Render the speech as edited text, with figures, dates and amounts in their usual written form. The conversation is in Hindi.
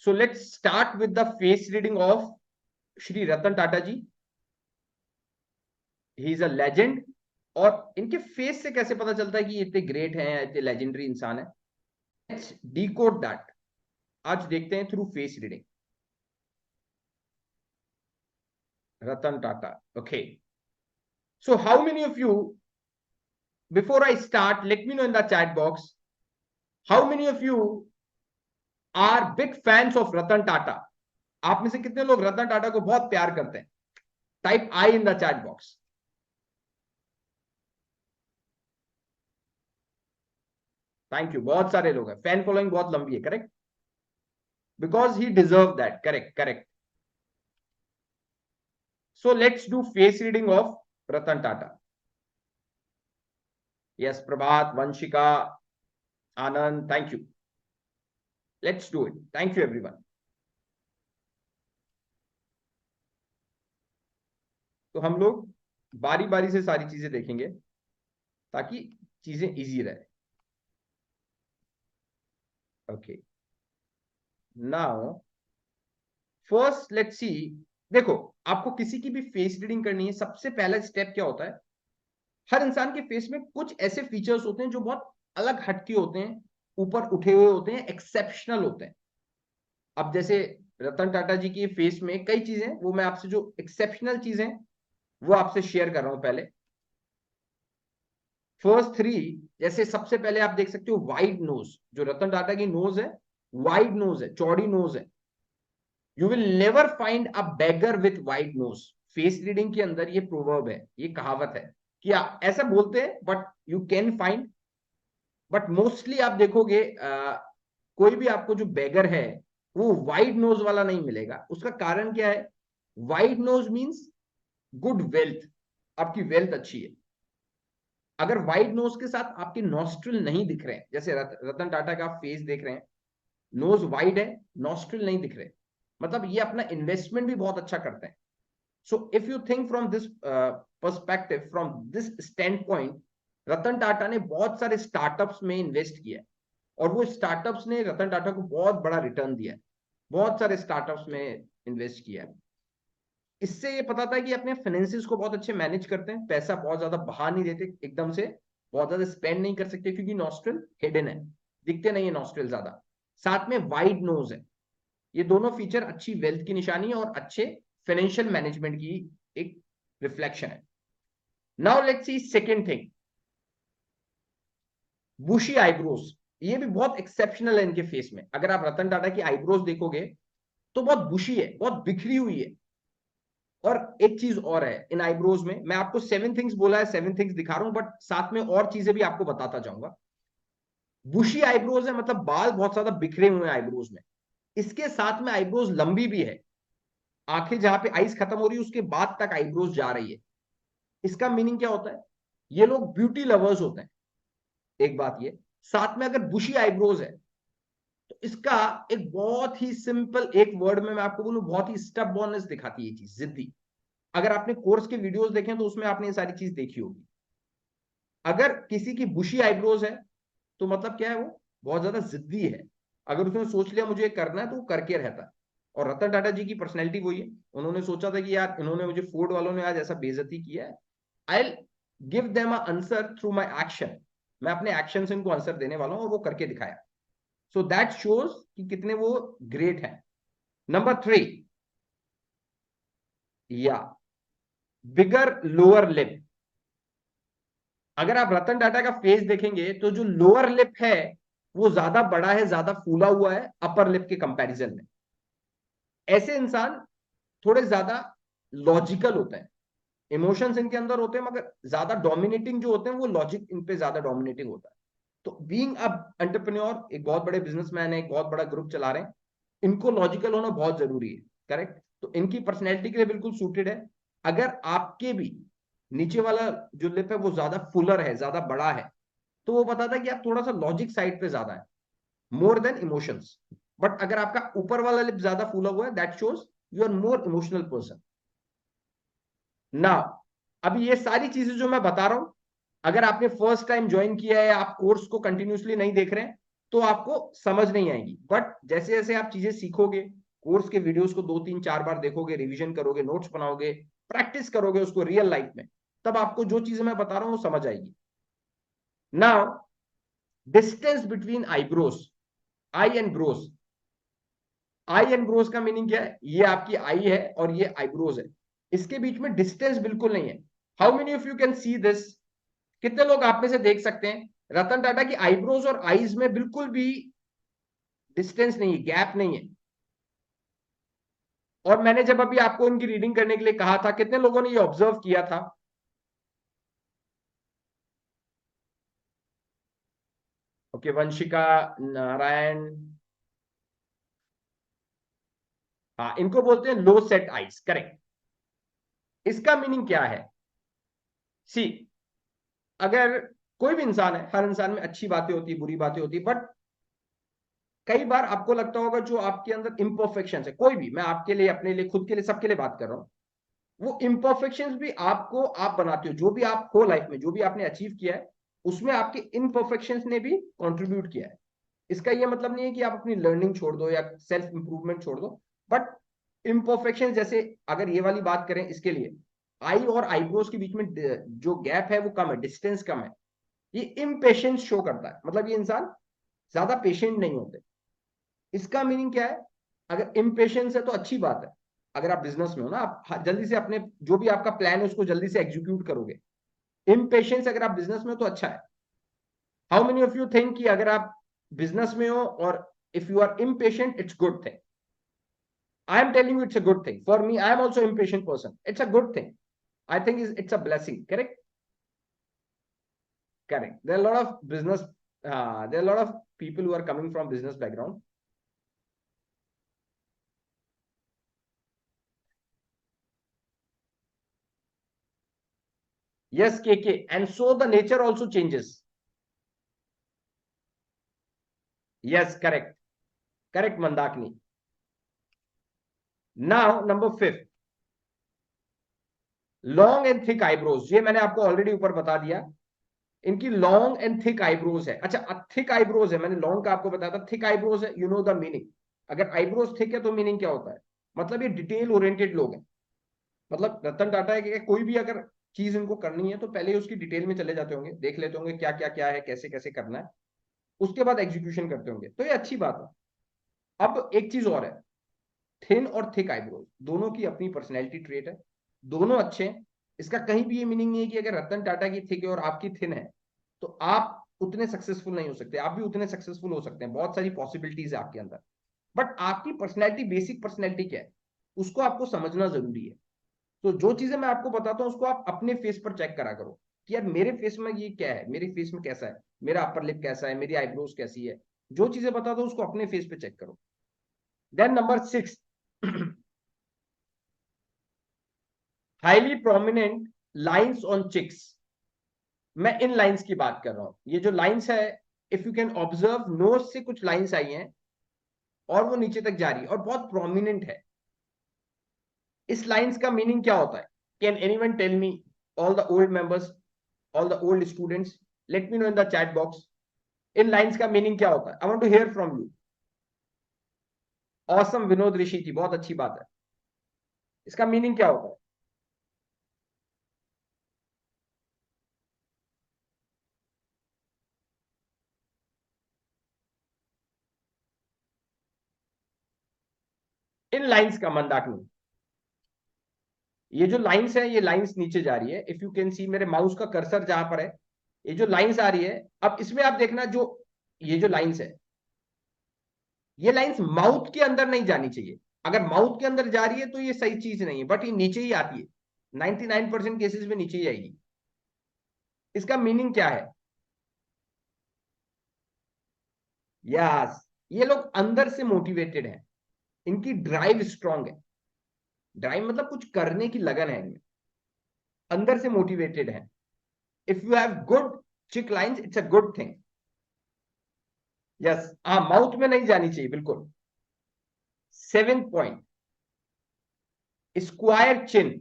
So let's start with the face reading of Shri Ratan Tata ji. He is a legend. और इनके फेस से कैसे पता चलता है कि ये इतने ग्रेट हैं, इतने लेजेंडरी इंसान है? Let's decode that. आज देखते हैं through face reading. Ratan Tata. Okay. So how many of you, before I start, let me know in the chat box, how many of you are big fans of Ratan Tata? आप में से कितने लोग रतन टाटा को बहुत प्यार करते हैं? Type I in the chat box. Thank you. बहुत सारे लोग हैं. फैन फॉलोइंग बहुत लंबी है. Correct. Because he deserve that. Correct correct. So let's do face reading of Ratan Tata. Yes, Prabhat, Vanshika, Anand, thank you. Let's do it. Thank you everyone. तो हम लोग बारी बारी से सारी चीजें देखेंगे ताकि चीजें इजी रहे. Okay. Now first let's see. देखो, आपको किसी की भी फेस रीडिंग करनी है, सबसे पहला स्टेप क्या होता है? हर इंसान के फेस में कुछ ऐसे फीचर्स होते हैं जो बहुत अलग हटके होते हैं, ऊपर उठे हुए होते हैं, एक्सेप्शनल होते हैं. अब जैसे रतन टाटा जी की फेस में कई चीजें, वो मैं आपसे जो एक्सेप्शनल चीजें वो आपसे शेयर कर रहा हूं. पहले फर्स्ट थ्री. जैसे सबसे पहले आप देख सकते हो वाइड नोज. जो रतन टाटा की नोज है, वाइड नोज है, चौड़ी नोज है. You will never find a beggar with wide nose. Face reading के अंदर ये प्रोवर्ब है, ये कहावत है कि ऐसा बोलते हैं, but you can find. But mostly आप देखोगे कोई भी आपको जो बेगर है वो वाइड नोज वाला नहीं मिलेगा. उसका कारण क्या है? Wide nose means good wealth. आपकी वेल्थ अच्छी है. अगर वाइड नोज के साथ आपके नॉस्ट्रिल नहीं दिख रहे हैं, जैसे रतन टाटा का आप फेस देख रहे हैं, नोज वाइड है, नॉस्ट्रिल नहीं दिख रहे, मतलब ये अपना इन्वेस्टमेंट भी बहुत अच्छा करते हैं. So if you think from this perspective, from this standpoint, Ratan Tata ने बहुत सारे स्टार्टअप्स में इन्वेस्ट किया है और वो स्टार्टअप्स ने रतन टाटा को बहुत बड़ा रिटर्न दिया है. बहुत सारे स्टार्टअप्स में इन्वेस्ट किया है. इससे ये पता था कि अपने फाइनेंसिस को बहुत अच्छे मैनेज करते हैं, पैसा बहुत ज्यादा बहा नहीं देते एकदम से, बहुत ज्यादा स्पेंड नहीं कर सकते क्योंकि नॉस्ट्रल हिडन है, दिखते नहीं है नॉस्ट्रल ज्यादा. साथ में वाइड नोज है. ये दोनों फीचर अच्छी वेल्थ की निशानी है और अच्छे फाइनेंशियल मैनेजमेंट की एक रिफ्लेक्शन है. Now let's see second thing, bushy eyebrows. ये भी बहुत एक्सेप्शनल है इनके फेस में. अगर आप रतन टाटा की आईब्रोज देखोगे तो बहुत बुशी है, बहुत बिखरी हुई है. और एक चीज और है इन आईब्रोज में, मैं आपको 7 थिंग्स बोला है, 7 थिंग्स दिखा रहा हूं, बट साथ में और चीजें भी आपको बताता जाऊंगा. बुशी आईब्रोज है मतलब बाल बहुत ज्यादा बिखरे हुए हैं आईब्रोज में. इसके साथ में आईब्रोज लंबी भी है. आंखें जहां पे आईज खत्म हो रही है उसके बाद तक आईब्रोज जा रही है. इसका मीनिंग क्या होता है? ये लोग ब्यूटी लवर्स होते हैं. एक बात ये. साथ में अगर बुशी आईब्रोज है तो इसका एक बहुत ही सिंपल एक वर्ड में मैं आपको बोलूं, बहुत ही स्टबबॉर्ननेस दिखाती है ये चीज, जिद्दी. अगर आपने कोर्स के वीडियोस देखे तो उसमें आपने ये सारी चीज देखी होगी. अगर किसी की बुशी आईब्रोज है तो मतलब क्या है? वो बहुत ज्यादा जिद्दी है. अगर उसने सोच लिया मुझे करना है तो वो करके रहता है. और रतन टाटा जी की पर्सनैलिटी वही है. उन्होंने सोचा था कि यार इन्होंने मुझे फोर्ड वालों ने आज ऐसा बेइज्जती किया है, I give them a answer through my action. मैं अपने एक्शन से इनको आंसर देने वाला हूं और वो करके दिखाया. सो दैट शोज कि कितने वो ग्रेट हैं. नंबर 3, या बिगर लोअर लिप. अगर आप रतन टाटा का फेस देखेंगे तो जो लोअर लिप है वो ज्यादा बड़ा है, ज्यादा फूला हुआ है अपर लिप के कंपैरिजन में. ऐसे इंसान थोड़े ज्यादा लॉजिकल होते हैं. इमोशंस इनके अंदर होते हैं मगर ज्यादा डोमिनेटिंग जो होते हैं वो लॉजिक इन पे ज्यादा डोमिनेटिंग होता है. तो बीइंग अ एंटरप्रेन्योर, एक बहुत बड़े बिजनेसमैन है, एक बहुत बड़ा ग्रुप चला रहे हैं, इनको लॉजिकल होना बहुत जरूरी है. करेक्ट. तो इनकी पर्सनैलिटी के लिए बिल्कुल सूटेड है. अगर आपके भी नीचे वाला जो लिप है वो ज्यादा फुलर है, ज्यादा बड़ा है, तो वो बताता है कि आप थोड़ा सा लॉजिक साइड पे ज्यादा है, मोर देन इमोशंस. बट अगर आपका ऊपर वाला लिप ज्यादा फूला हुआ है, that shows you are more emotional person. ना, अभी ये सारी चीजें जो मैं बता रहा हूं, अगर आपने फर्स्ट टाइम ज्वाइन किया है, आप कोर्स को कंटिन्यूसली नहीं देख रहे हैं, तो आपको समझ नहीं आएगी। बट जैसे जैसे आप चीजें सीखोगे, कोर्स के वीडियोस को 2 3 4 बार देखोगे, रिवीजन करोगे, नोट्स बनाओगे, प्रैक्टिस करोगे उसको रियल लाइफ में, तब आपको जो चीजें मैं बता रहा हूं वो समझ आएगी। Now distance between eyebrows, eye and brows. Eye and brows का मीनिंग क्या है? ये आपकी आई है और ये आईब्रोज है, इसके बीच में डिस्टेंस बिल्कुल नहीं है। How many of you can see this? कितने लोग आप में से देख सकते हैं रतन टाटा की आईब्रोज और आईज में बिल्कुल भी डिस्टेंस नहीं है, गैप नहीं है? और मैंने जब अभी आपको उनकी रीडिंग करने के लिए कहा था, कितने लोगों ने ये ऑब्जर्व किया था? ओके, वंशिका, नारायण, हाँ, इनको बोलते हैं लो सेट आईज, करेक्ट। इसका मीनिंग क्या है? सी, अगर कोई भी इंसान है, हर इंसान में अच्छी बातें होती है, बुरी बातें होती है, बट कई बार आपको लगता होगा जो आपके अंदर इम्परफेक्शन है, कोई भी, मैं आपके लिए, अपने लिए, खुद के लिए, सबके लिए बात कर रहा हूं, वो इम्परफेक्शंस भी आपको आप बनाते हो। जो भी आप हो लाइफ में, जो भी आपने अचीव किया है, उसमें आपके इम्परफेक्शंस ने भी कंट्रीब्यूट किया है। इसका यह मतलब नहीं है कि आप अपनी लर्निंग छोड़ दो या सेल्फ इंप्रूवमेंट छोड़ दो, बट इम्परफेक्शन, जैसे अगर ये वाली बात करें, इसके लिए आई और आईब्रोज के बीच में जो गैप है वो कम है, डिस्टेंस कम है। ये इम्पेशेंस शो करता है, मतलब ये इंसान ज्यादा पेशेंट नहीं होते। इसका मीनिंग क्या है? अगर इम्पेशेंस है तो अच्छी बात है। अगर आप बिजनेस में हो ना, आप जल्दी से अपने जो भी आपका प्लान है उसको जल्दी से एग्जीक्यूट करोगे। इम्पेशेंस अगर आप बिजनेस में हो तो अच्छा है। How many of you think कि अगर आप बिजनेस में हो और if you are impatient, it's good thing? I am telling you it's a good thing. For me, I am also impatient person. It's a good thing. I think it's a blessing. Correct? Correct. There are a lot of business. There are a lot of people who are coming from business background. Yes, KK. And so the nature also changes. Yes, correct. Correct, Mandakini. Now, number 5. Long and thick eyebrows, ये मैंने आपको ऑलरेडी ऊपर बता दिया। इनकी लॉन्ग एंड थिक आईब्रोज है। अच्छा, थिक आईब्रोज है, मैंने लॉन्ग का आपको बताया था, थिक आईब्रोज है, यू नो द मीनिंग। अगर आईब्रोज थिक है तो मीनिंग क्या होता है? मतलब ये डिटेल ओरिएंटेड लोग हैं। मतलब रतन टाटा है कि कोई भी अगर चीज इनको करनी है तो पहले उसकी डिटेल में चले जाते होंगे, देख लेते होंगे क्या क्या क्या है, कैसे कैसे करना है, उसके बाद एग्जीक्यूशन करते होंगे, तो ये अच्छी बात है। अब एक चीज और है, थिन और थिक आईब्रोज दोनों की अपनी पर्सनैलिटी ट्रेट है, दोनों अच्छे हैं। इसका कहीं भी ये मीनिंग नहीं है कि अगर रतन टाटा की थिक है और आपकी थिन है तो आप उतने सक्सेसफुल नहीं हो सकते। आप भी उतने सक्सेसफुल हो सकते हैं, बहुत सारी पॉसिबिलिटीज है आपके अंदर। बट आपकी पर्सनैलिटी, बेसिक पर्सनैलिटी क्या है, उसको आपको समझना जरूरी है। तो जो चीजें मैं आपको बताता हूँ उसको आप अपने फेस पर चेक करा करो कि यार मेरे फेस में ये क्या है, मेरे फेस में कैसा है, मेरा अपर लिप कैसा है, मेरी आईब्रोज कैसी है। जो चीजें बताता हूँ उसको अपने फेस पे चेक करो। Then number 6, highly prominent lines on cheeks. मैं इन लाइंस की बात कर रहा हूं। ये जो लाइंस है, if you can observe, nose से कुछ लाइंस आई हैं और वो नीचे तक जा रही है और बहुत प्रोमिनेंट है। इस लाइंस का मीनिंग क्या होता है? Can anyone tell me? All the old members, all the old students, let me know in the chat box. इन लाइंस का मीनिंग क्या होता है? I want to hear from you. Awesome, Vinod Rishi ji, बहुत अच्छी बात है। इसका मीनिंग क्या होता है? इन लाइंस का, मंदाकिनी, ये जो लाइंस है, ये लाइंस नीचे जा रही है। इफ यू कैन सी, मेरे माउस का कर्सर जहां पर है, ये जो लाइंस आ रही है, अब इसमें आप देखना, जो ये जो लाइंस है, ये लाइंस माउथ के अंदर नहीं जानी चाहिए। अगर माउथ के अंदर जा रही है तो ये सही चीज नहीं है, बट ये नीचे ही आती है। 99% केसेस में नीचे ही आएगी। इसका मीनिंग क्या है? यस, ये लोग अंदर से मोटिवेटेड हैं, इनकी ड्राइव स्ट्रांग है। ड्राइव मतलब कुछ करने की लगन है इनमें, अंदर से मोटिवेटेड है। इफ यू हैव गुड चिक lines, it's a good thing. Yes, हाँ, माउथ में नहीं जानी चाहिए बिल्कुल। 7th पॉइंट, स्क्वायर चिन।